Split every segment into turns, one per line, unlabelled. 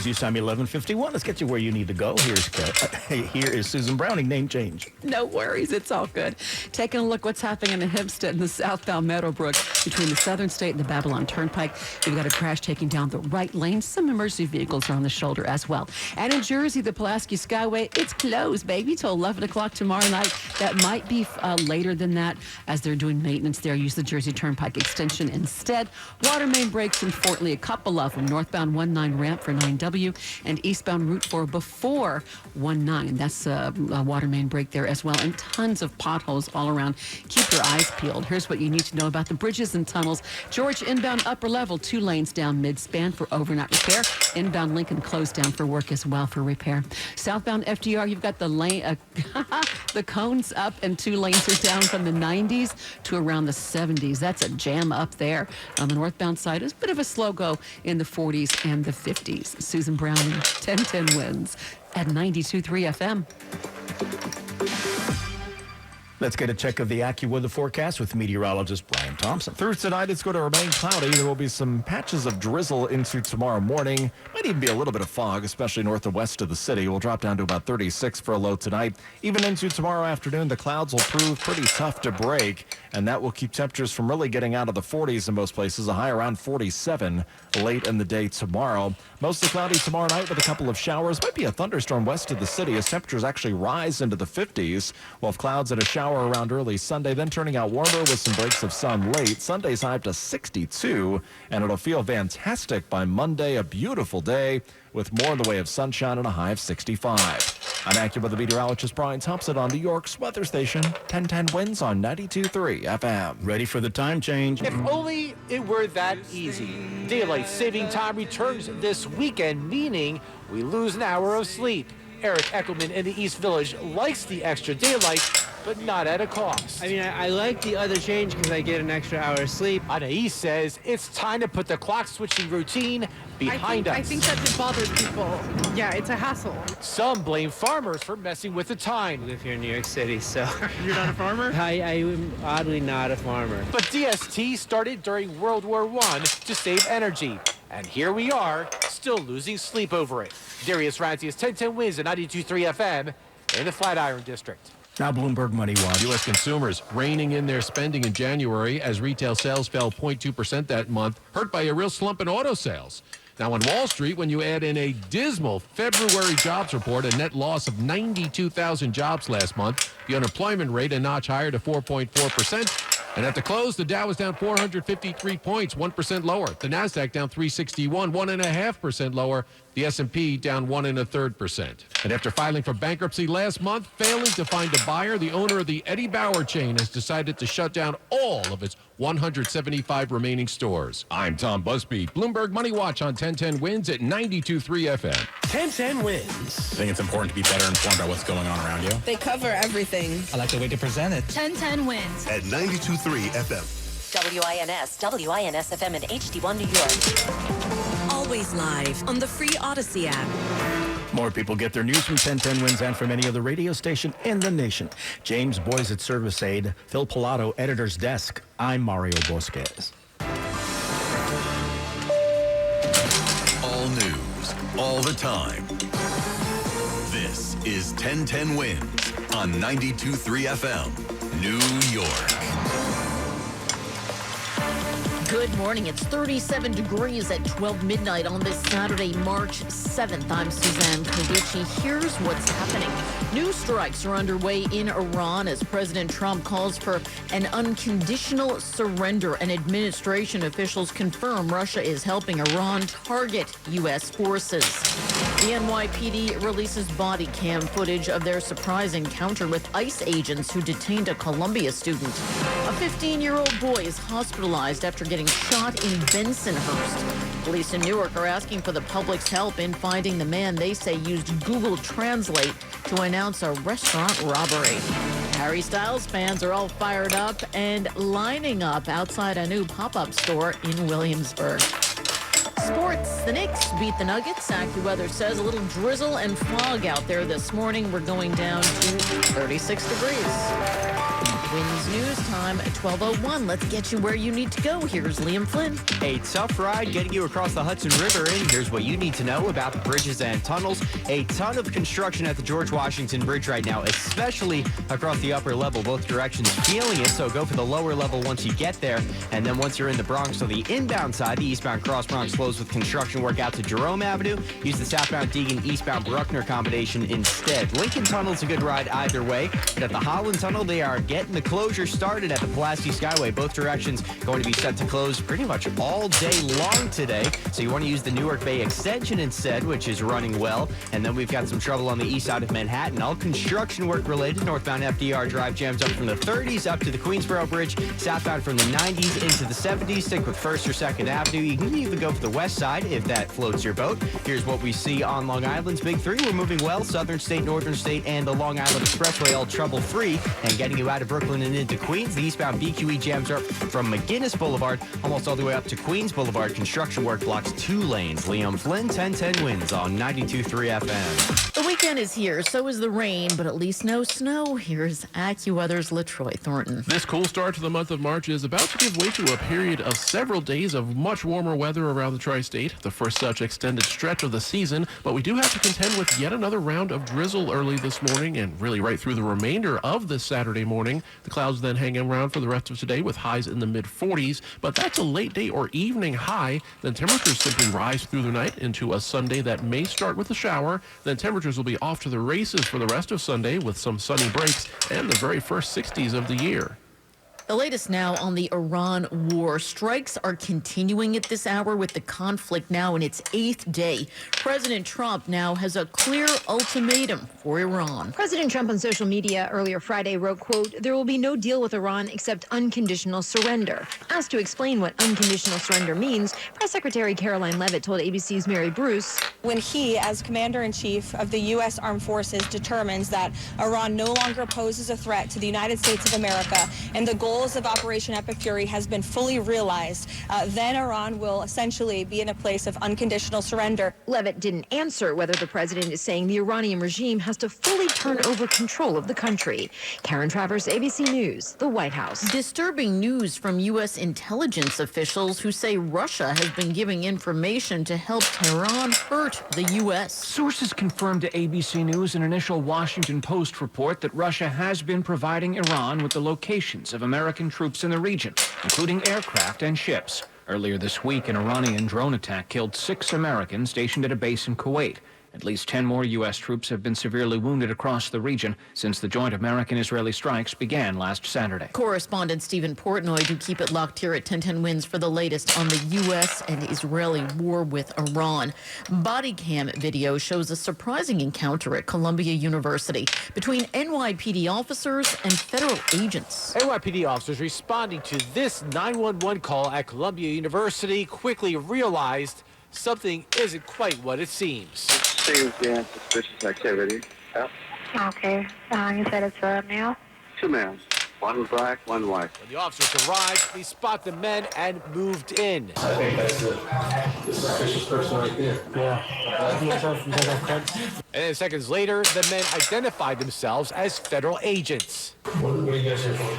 News time 11:51. Let's get you where you need to go. Here is Susan Browning. Name change.
No worries. It's all good. Taking a look what's happening in Hempstead and the southbound Meadowbrook between the Southern State and the Babylon Turnpike. We've got a crash taking down the right lane. Some emergency vehicles are on the shoulder as well. And in Jersey, the Pulaski Skyway, it's closed, baby, till 11 o'clock tomorrow night. That might be later than that as they're doing maintenance there. Use the Jersey Turnpike extension instead. Water main breaks in Fort Lee, a couple of them. Northbound 19 ramp for 9W and eastbound Route 4 before 19. That's a water main break there as well, and tons of potholes all around. Keep your eyes peeled. Here's what you need to know about the bridges and tunnels. George inbound upper level, 2 lanes down mid-span for overnight repair. Inbound Lincoln closed down for work as well for repair. Southbound FDR, you've got the lane, the cones up and 2 lanes are down from the 90s to around the 70s. That's a jam up there. On the northbound side, it's a bit of a slow go in the 40s and the 50s. Susan Browning, 1010 wins at 92.3 FM.
Let's get a check of the AccuWeather forecast with meteorologist Brian Thompson.
Through tonight, it's going to remain cloudy. There will be some patches of drizzle into tomorrow morning. Might even be a little bit of fog, especially north and west of the city. We'll drop down to about 36 for a low tonight. Even into tomorrow afternoon, the clouds will prove pretty tough to break, and that will keep temperatures from really getting out of the 40s in most places, a high around 47 late in the day tomorrow. Mostly cloudy tomorrow night with a couple of showers. Might be a thunderstorm west of the city as temperatures actually rise into the 50s. We'll have clouds and a shower around early Sunday, then turning out warmer with some breaks of sun late. Sunday's high up to 62, and it'll feel fantastic by Monday. A beautiful day with more in the way of sunshine and a high of 65. I'm AccuWeather meteorologist Brian Thompson on New York's weather station. 1010 wins on 92.3 FM.
Ready for the time change.
If only it were that easy. Daylight saving time returns this weekend, meaning we lose an hour of sleep. Eric Eckelman in the East Village likes the extra daylight, but not at a cost.
I mean, I like the other change because I get an extra hour of sleep.
Anais says it's time to put the clock switching routine behind us.
I think that it bothers people. Yeah, it's a hassle.
Some blame farmers for messing with the time.
I live here in New York City, so...
You're not a farmer?
I am oddly not a farmer.
But DST started during World War I to save energy. And here we are, still losing sleep over it. Darius Ranzi is 1010 wins at 92.3 FM in the Flatiron District.
Now Bloomberg Money Watch.
U.S. consumers reining in their spending in January as retail sales fell 0.2% that month, hurt by a real slump in auto sales. Now on Wall Street, when you add in a dismal February jobs report, a net loss of 92,000 jobs last month, the unemployment rate a notch higher to 4.4%. And at the close, the Dow was down 453 points, 1% lower. The Nasdaq down 361, 1.5% lower. The S&P down 1.33%. And after filing for bankruptcy last month, failing to find a buyer, the owner of the Eddie Bauer chain has decided to shut down all of its 175 remaining stores. I'm Tom Busby. Bloomberg Money Watch on 1010 wins at 92.3 FM.
1010 wins.
I think it's important to be better informed about what's going on around you.
They cover everything.
I like the way they present it.
1010 wins.
At 92.3 FM.
WINS, WINS FM and HD1 New York.
Always live on the free Odyssey app.
More people get their news from 1010 wins and from any other radio station in the nation. James Boys at Service Aid, Phil Pilato, Editor's Desk. I'm Mario Bosquez.
All news, all the time. This is 1010 wins on 92.3 FM, New York.
Good morning. It's 37 degrees at 12 midnight on this Saturday, March 7th. I'm Suzanne Covici. Here's what's happening. New strikes are underway in Iran as President Trump calls for an unconditional surrender, and administration officials confirm Russia is helping Iran target U.S. forces. The NYPD releases body cam footage of their surprise encounter with ICE agents who detained a Columbia student. A 15-year-old boy is hospitalized after getting shot in Bensonhurst. Police in Newark are asking for the public's help in finding the man they say used Google Translate to announce a restaurant robbery. Harry Styles fans are all fired up and lining up outside a new pop-up store in Williamsburg. Sports. The Knicks beat the Nuggets. AccuWeather says a little drizzle and fog out there this morning. We're going down to 36 degrees. Wins News Time at 12:01. Let's get you where you need to go. Here's Liam Flynn.
A tough ride getting you across the Hudson River, and here's what you need to know about the bridges and tunnels. A ton of construction at the George Washington Bridge right now, especially across the upper level, both directions feeling it, so go for the lower level once you get there. And then once you're in the Bronx, so the inbound side, the eastbound Cross Bronx flows with construction work out to Jerome Avenue. Use the southbound Deegan, eastbound Bruckner combination instead. Lincoln Tunnel's a good ride either way, but at the Holland Tunnel, they are getting the closure started at the Pulaski Skyway. Both directions going to be set to close pretty much all day long today, so you want to use the Newark Bay extension instead, which is running well. And then we've got some trouble on the east side of Manhattan. All construction work related. Northbound FDR Drive jams up from the 30s up to the Queensboro Bridge. Southbound from the 90s into the 70s. Stick with 1st or 2nd Avenue. You can even go for the west side if that floats your boat. Here's what we see on Long Island's Big Three. We're moving well. Southern State, Northern State, and the Long Island Expressway all trouble-free. And getting you out of Brooklyn and into Queens. The eastbound BQE jams up from McGinnis Boulevard almost all the way up to Queens Boulevard. Construction work blocks 2 lanes. Liam Flynn, 1010 wins on 92.3 FM.
The weekend is here, so is the rain, but at least no snow. Here's AccuWeather's LaTroy Thornton.
This cool start to the month of March is about to give way to a period of several days of much warmer weather around the tri-state, the first such extended stretch of the season, but we do have to contend with yet another round of drizzle early this morning and really right through the remainder of this Saturday morning. The clouds then hang around for the rest of today with highs in the mid-40s, but that's a late day or evening high. Then temperatures simply rise through the night into a Sunday that may start with a shower. Then temperatures will be off to the races for the rest of Sunday with some sunny breaks and the very first 60s of the year.
The latest now on the Iran war. Strikes are continuing at this hour with the conflict now in its 8th day. President Trump now has a clear ultimatum for Iran.
President Trump on social media earlier Friday wrote, quote, "There will be no deal with Iran except unconditional surrender." Asked to explain what unconditional surrender means, Press Secretary Caroline Leavitt told ABC's Mary Bruce,
"When he, as Commander-in-Chief of the U.S. Armed Forces, determines that Iran no longer poses a threat to the United States of America and the goals of Operation Epic Fury has been fully realized, then Iran will essentially be in a place of unconditional surrender."
Leavitt didn't answer whether the president is saying the Iranian regime has to fully turn over control of the country. Karen Travers, ABC News, the White House.
Disturbing news from U.S. intelligence officials who say Russia has been giving information to help Tehran hurt the U.S.
Sources confirmed to ABC News an initial Washington Post report that Russia has been providing Iran with the locations of American troops in the region, including aircraft and ships. Earlier this week, an Iranian drone attack killed 6 Americans stationed at a base in Kuwait. At least 10 more U.S. troops have been severely wounded across the region since the joint American-Israeli strikes began last Saturday.
Correspondent Stephen Portnoy, do keep it locked here at 1010 Wins for the latest on the U.S. and Israeli war with Iran. Body cam video shows a surprising encounter at Columbia University between NYPD officers and federal agents.
NYPD officers responding to this 911 call at Columbia University quickly realized something isn't quite what it seems.
Seems suspicious activity. Yep.
Okay. You said it's a male?
2 males. One black, one white.
When the officers arrived, they spot the men and moved in.
I think that's the suspicious person right there. Yeah.
And then seconds later, the men identified themselves as federal agents.
What are you guys here for?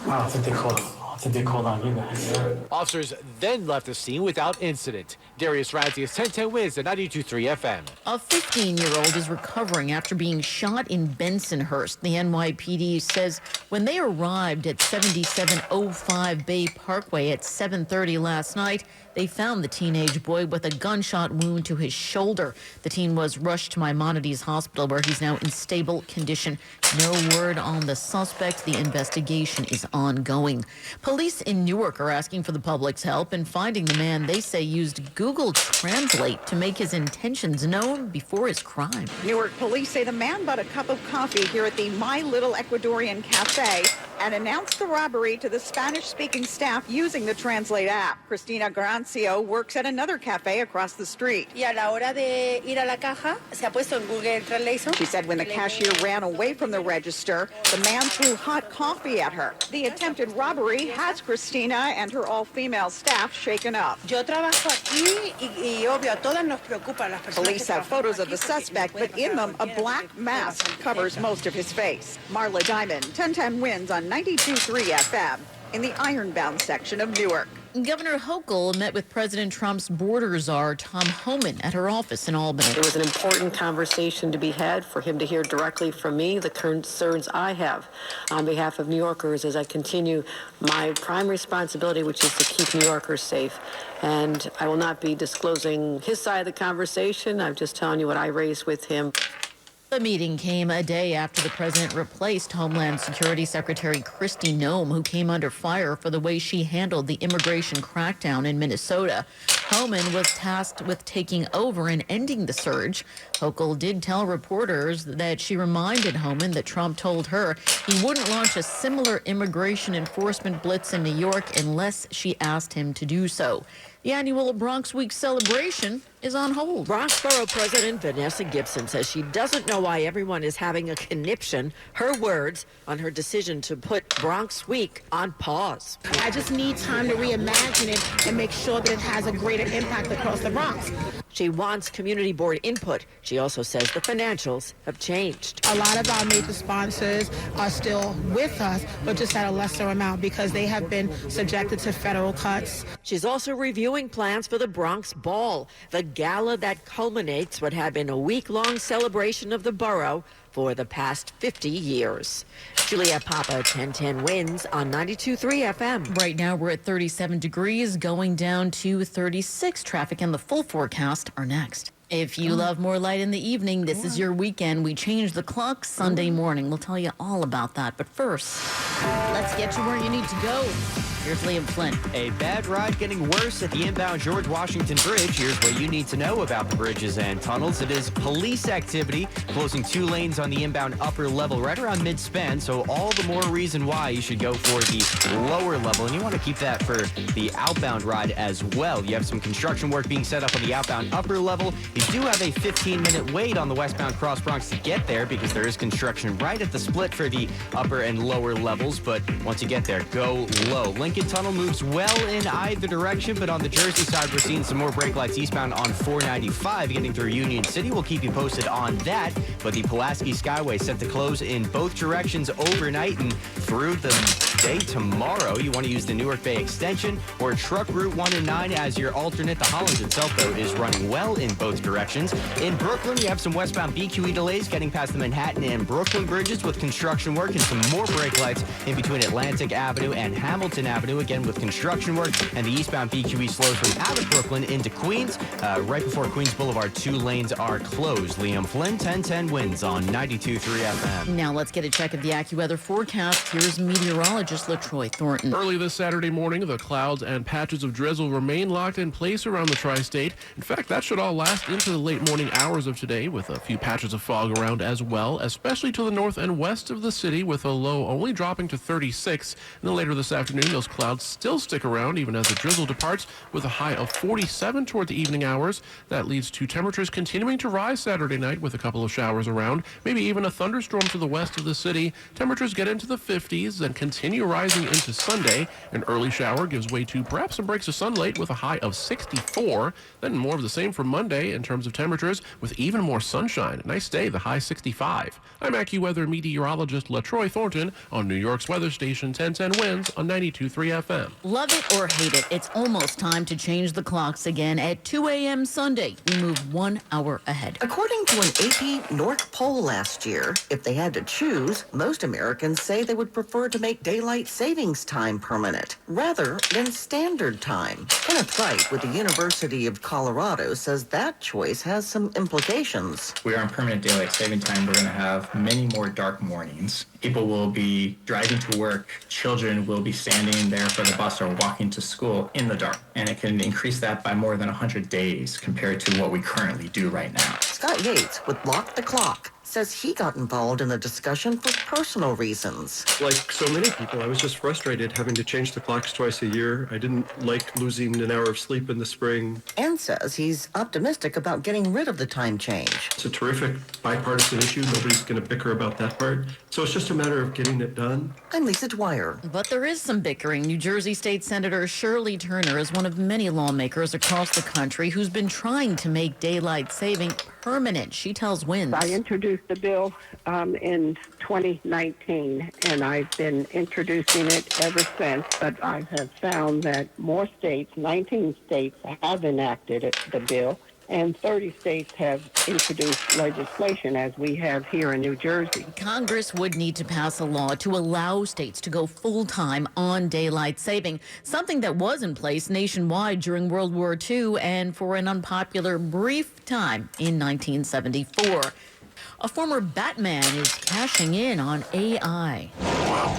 I think they called on you guys.
Officers then left the scene without incident. Darius Radzi is 1010 Wins at 92.3 FM.
A 15-year-old is recovering after being shot in Bensonhurst. The NYPD says when they arrived at 7705 Bay Parkway at 7:30 last night, they found the teenage boy with a gunshot wound to his shoulder. The teen was rushed to Maimonides Hospital, where he's now in stable condition. No word on the suspect. The investigation is ongoing. Police in Newark are asking for the public's help in finding the man they say used Google Translate to make his intentions known before his crime.
Newark police say the man bought a cup of coffee here at the My Little Ecuadorian Cafe and announced the robbery to the Spanish-speaking staff using the Translate app. Cristina Garancio works at another cafe across the street.
Y a la hora de ir a la caja, se ha puesto en Google Translation.
She said when the cashier ran away from the register, the man threw hot coffee at her. The attempted robbery has Cristina and her all-female staff shaken up.
Yo trabajo aquí y obvio, a todas nos preocupan las personas.
Police have photos of the suspect, but in them, a black mask covers most of his face. Marla Diamond, 1010 Wins on 92.3 FM in the Ironbound section of Newark.
Governor Hochul met with President Trump's border czar, Tom Homan, at her office in Albany.
It was an important conversation to be had for him to hear directly from me the concerns I have on behalf of New Yorkers as I continue my prime responsibility, which is to keep New Yorkers safe. And I will not be disclosing his side of the conversation. I'm just telling you what I raised with him.
The meeting came a day after the president replaced Homeland Security Secretary Kristi Noem, who came under fire for the way she handled the immigration crackdown in Minnesota. Homan was tasked with taking over and ending the surge. Hochul did tell reporters that she reminded Homan that Trump told her he wouldn't launch a similar immigration enforcement blitz in New York unless she asked him to do so. The annual Bronx Week celebration is on hold.
Bronx Borough President Vanessa Gibson says she doesn't know why everyone is having a conniption, her words, on her decision to put Bronx Week on pause.
I just need time to reimagine it and make sure that it has a greater impact across the Bronx.
She wants community board input. She also says the financials have changed.
A lot of our major sponsors are still with us, but just at a lesser amount because they have been subjected to federal cuts.
She's also reviewing plans for the Bronx Ball, the gala that culminates what had been a week-long celebration of the borough for the past 50 years. Juliet Papa, 1010 Wins on 92.3 FM.
Right now we're at 37 degrees, going down to 36. Traffic and the full forecast are next. If you love more light in the evening, this is your weekend. We change the clock Sunday morning. We'll tell you all about that. But first, let's get you where you need to go. Here's Liam Flynn.
A bad ride getting worse at the inbound George Washington Bridge. Here's what you need to know about the bridges and tunnels. It is police activity closing 2 lanes on the inbound upper level right around mid-span. So all the more reason why you should go for the lower level. And you want to keep that for the outbound ride as well. You have some construction work being set up on the outbound upper level. You do have a 15-minute wait on the westbound Cross Bronx to get there because there is construction right at the split for the upper and lower levels. But once you get there, go low. Lincoln Tunnel moves well in either direction, but on the Jersey side, we're seeing some more brake lights eastbound on 495 getting through Union City. We'll keep you posted on that. But the Pulaski Skyway set to close in both directions overnight and through the day tomorrow. You want to use the Newark Bay Extension or Truck Route 1 and 9 as your alternate. The Hollands itself, though, is running well in both directions. In Brooklyn, you have some westbound BQE delays getting past the Manhattan and Brooklyn bridges with construction work and some more brake lights in between Atlantic Avenue and Hamilton Avenue, again with construction work. And the eastbound BQE slows from out of Brooklyn into Queens. Right before Queens Boulevard, 2 lanes are closed. Liam Flynn, 1010 Wins on 92.3 FM.
Now let's get a check of the AccuWeather forecast. Here's meteorologist LaTroy Thornton.
Early this Saturday morning, the clouds and patches of drizzle remain locked in place around the tri-state. In fact, that should all last into the late morning hours of today, with a few patches of fog around as well, especially to the north and west of the city, with a low only dropping to 36. And then later this afternoon, those clouds still stick around even as the drizzle departs, with a high of 47 toward the evening hours. That leads to temperatures continuing to rise Saturday night with a couple of showers around, maybe even a thunderstorm to the west of the city. Temperatures get into the 50s and continue rising into Sunday. An early shower gives way to perhaps some breaks of sun late with a high of 64. Then more of the same for Monday in terms of temperatures, with even more sunshine. A nice day, the high 65. I'm AccuWeather meteorologist LaTroy Thornton on New York's weather station 1010 Wins on 92.3 FM.
Love it or hate it, it's almost time to change the clocks again. At 2 a.m. Sunday, we move 1 hour ahead.
According to an AP North poll last year, if they had to choose, most Americans say they would prefer to make daylight savings time permanent rather than standard time. Kenneth Wright with the University of Colorado says that choice has some implications.
We are on permanent daylight saving time. We're going to have many more dark mornings. People will be driving to work. Children will be standing there for the bus or walking to school in the dark. And it can increase that by more than 100 days compared to what we currently do right now.
Scott Yates with Lock the Clock, says he got involved in the discussion for personal reasons.
Like so many people, I was just frustrated having to change the clocks twice a year. I didn't like losing an hour of sleep in the spring.
And says he's optimistic about getting rid of the time change.
It's a terrific bipartisan issue. Nobody's going to bicker about that part. So it's just a matter of getting it done.
I'm Lisa Dwyer.
But there is some bickering. New Jersey State Senator Shirley Turner is one of many lawmakers across the country who's been trying to make daylight saving permanent. She tells Winds.
I introduced the bill in 2019, and I've been introducing it ever since, but I have found that more states, 19 states, have enacted the bill, and 30 states have introduced legislation, as we have here in New Jersey.
Congress would need to pass a law to allow states to go full-time on daylight saving, something that was in place nationwide during World War II and for an unpopular brief time in 1974. A former Batman is cashing in on AI.
Wow.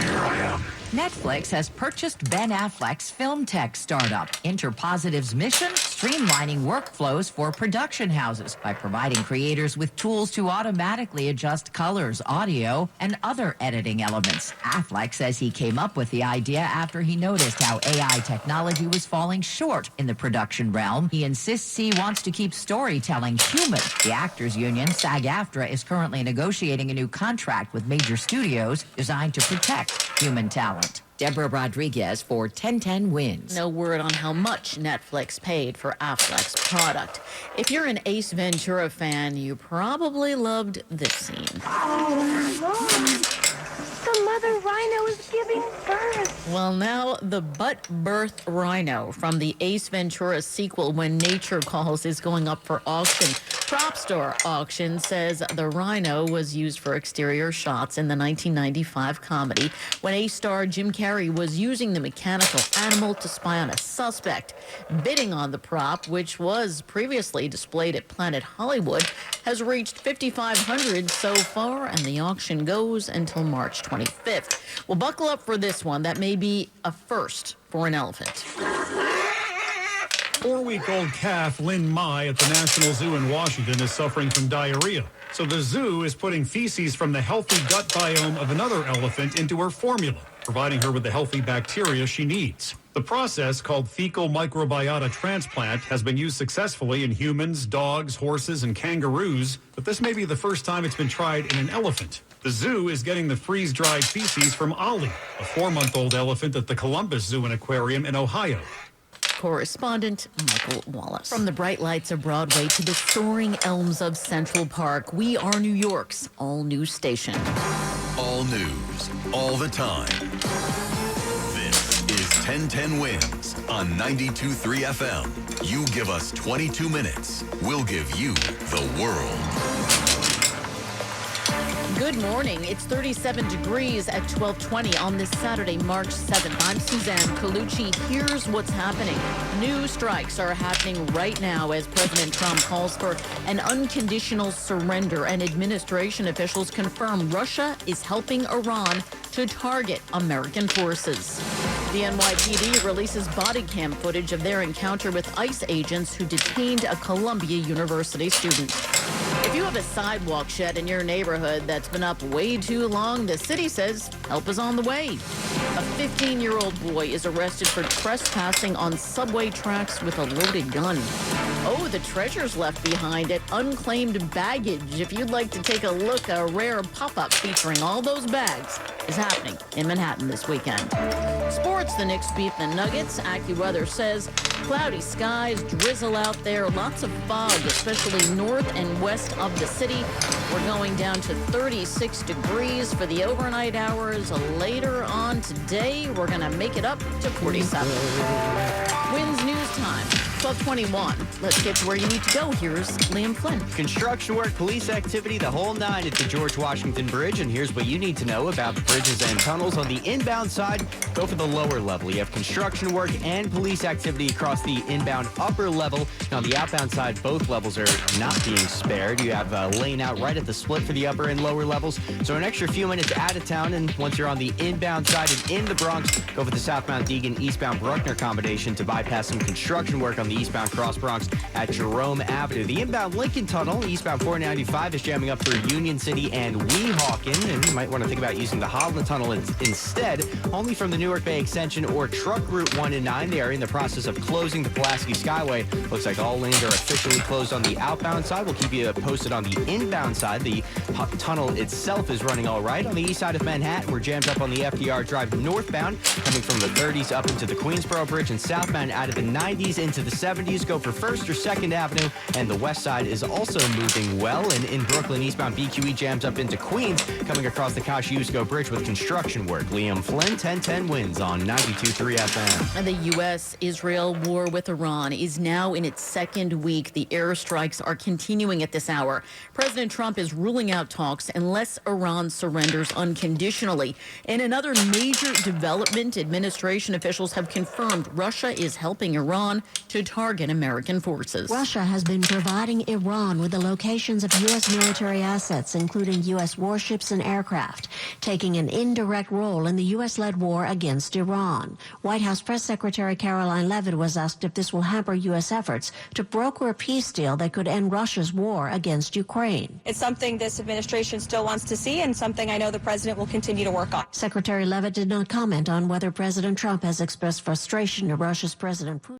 Here I am. Netflix has purchased Ben Affleck's film tech startup. Interpositive's mission? Streamlining workflows for production houses by providing creators with tools to automatically adjust colors, audio, and other editing elements. Affleck says he came up with the idea after he noticed how AI technology was falling short in the production realm. He insists he wants to keep storytelling human. The Actors Union, SAG-AFTRA, is currently negotiating a new contract with major studios designed to protect human talent. Deborah Rodriguez for 1010 Wins.
No word on how much Netflix paid for Affleck's product. If you're an Ace Ventura fan, you probably loved this scene.
Oh, Lord. The mother rhino is giving birth.
Well, now the butt-birth rhino from the Ace Ventura sequel, When Nature Calls, is going up for auction. Prop Store Auction says the rhino was used for exterior shots in the 1995 comedy when Ace star Jim Carrey was using the mechanical animal to spy on a suspect. Bidding on the prop, which was previously displayed at Planet Hollywood, has reached $5,500 so far, and the auction goes until March 25th. Well, buckle up for this one. That may be a first for an elephant.
4-week-old calf Lynn Mai at the National Zoo in Washington is suffering from diarrhea. So the zoo is putting feces from the healthy gut biome of another elephant into her formula, providing her with the healthy bacteria she needs. The process, called fecal microbiota transplant, has been used successfully in humans, dogs, horses, and kangaroos, but this may be the first time it's been tried in an elephant. The zoo is getting the freeze-dried feces from Ollie, a 4-month-old elephant at the Columbus Zoo and Aquarium in Ohio.
Correspondent Michael Wallace. From the bright lights of Broadway to the soaring elms of Central Park, we are New York's all-news station.
All news, all the time. This is 1010 Wins on 92.3 FM. You give us 22 minutes, we'll give you the world.
Good morning. It's 37 degrees at 12:20 on this Saturday, March 7th. I'm Suzanne Colucci. Here's what's happening. New strikes are happening right now as President Trump calls for an unconditional surrender, and administration officials confirm Russia is helping Iran to target American forces. The NYPD releases body cam footage of their encounter with ICE agents who detained a Columbia University student. If you have a sidewalk shed in your neighborhood that's been up way too long, the city says help is on the way. A 15-year-old boy is arrested for trespassing on subway tracks with a loaded gun. Oh, the treasures left behind at Unclaimed Baggage. If you'd like to take a look, a rare pop-up featuring all those bags is happening in Manhattan this weekend. Sports, the Knicks beat the Nuggets. AccuWeather says cloudy skies, drizzle out there, lots of fog, especially north and west of the city. We're going down to 36 degrees for the overnight hours. Later on today, we're going to make it up to 47. Winds News Time, 12:21. Let's get to where you need to go. Here's Liam Flynn.
Construction work, police activity, the whole nine at the George Washington Bridge. And here's what you need to know about the bridges and tunnels. On the inbound side, go for the lower level. You have construction work and police activity across the inbound upper level. Now, on the outbound side, both levels are not being spared. You have a lane out right at the split for the upper and lower levels. So an extra few minutes out of town. And once you're on the inbound side and in the Bronx, go for the southbound Deegan, eastbound Bruckner combination to bypass some construction work on on the eastbound Cross Bronx at Jerome Avenue. The inbound Lincoln Tunnel, eastbound 495, is jamming up through Union City and Weehawken, and you might want to think about using the Holland Tunnel instead, only from the Newark Bay Extension or Truck Route 1 and 9. They are in the process of closing the Pulaski Skyway. Looks like all lanes are officially closed on the outbound side. We'll keep you posted on the inbound side. The tunnel itself is running all right. On the east side of Manhattan, we're jammed up on the FDR Drive northbound, coming from the 30s up into the Queensboro Bridge, and southbound out of the 90s into the 70s. Go for 1st or 2nd Avenue, and the west side is also moving well. And in Brooklyn, eastbound BQE jams up into Queens, coming across the Kosciuszko Bridge with construction work. Liam Flynn, 1010 wins on 92.3 FM.
And the U.S.-Israel war with Iran is now in its second week. The airstrikes are continuing at this hour. President Trump is ruling out talks unless Iran surrenders unconditionally. In another major development, administration officials have confirmed Russia is helping Iran to target American forces.
Russia has been providing Iran with the locations of U.S. military assets, including U.S. warships and aircraft, taking an indirect role in the U.S.-led war against Iran. White House Press Secretary Caroline Leavitt was asked if this will hamper U.S. efforts to broker a peace deal that could end Russia's war against Ukraine.
It's something this administration still wants to see and something I know the president will continue to work on.
Secretary Leavitt did not comment on whether President Trump has expressed frustration to Russia's President Putin.